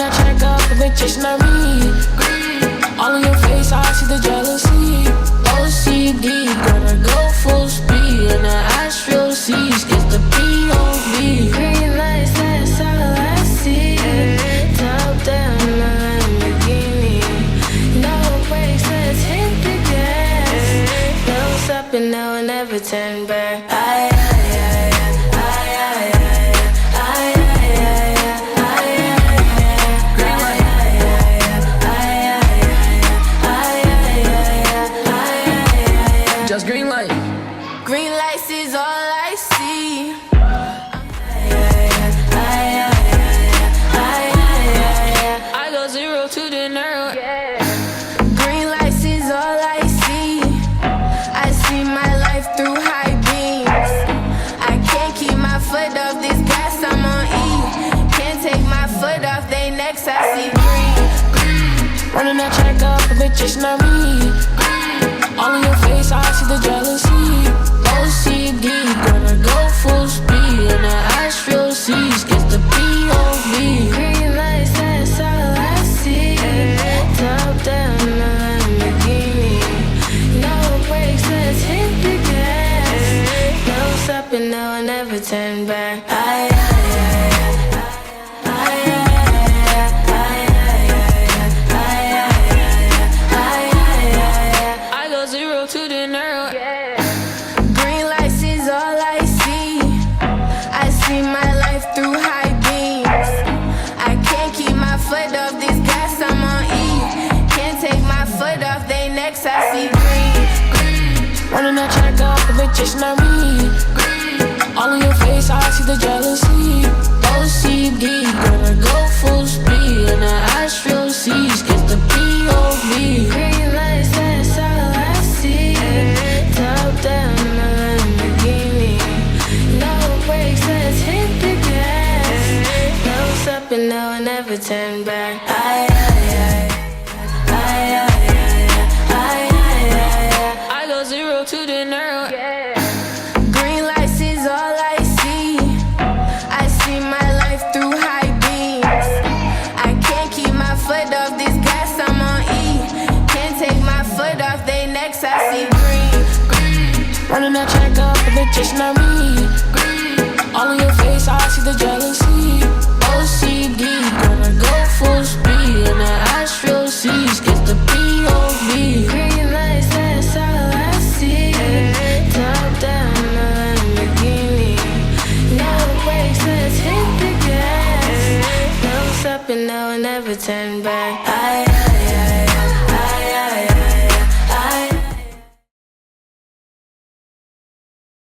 that check up, a bit chasing that read. All on your face, I see the jealousy. OCD, gonna go full speed. And the Asheville seas, it's the POV. Green lights, that's all I see. Top down, my Lamborghini. No brakes, let's hit the gas. Nose up and now and never turn back. Just green light. Green lights is all I see. I go 0 to the narrow. Green lights is all I see. I see my life through high beams. I can't keep my foot off this gas, I'm on E. Can't take my foot off they necks, I see green. Running that check up, a bit chasing that read. All on your face, I see the jealousy. OCD, gonna go full speed. And the Asheville seas, it's the POV. Green lights, that's all I see. Top down, my Lamborghini. No brakes, let's hit the gas. Nose up and now and never turn back. I go 0 to the narrow. Green lights is all I see. I see my life through high beams. I can't keep my foot off this gas, I'm on E. Can't take my foot off they necks, I see green. Running that check up, a bit chasing that read. All on your face, I see the jealousy. OCD, gonna go full speed. And the Asheville seas, it's the POV. Green lights, that's all I see. Top down, my Lamborghini. No brakes, let's hit the gas. Nose up and now and never turn back. I go 0 to the narrow. Green lights is all I see. I see my life through high beams. I can't keep my foot off this gas, I'm on E. Can't take my foot off they necks, I see green. Running that check up, a bit chasing that read. All on your face, I see the jealousy. OCD, gonna go full speed. And the Asheville seas, it's the POV. Green lights, that's all I see. Top down, my Lamborghini. No brakes, let's hit the gas. Nose up and now and never turn back.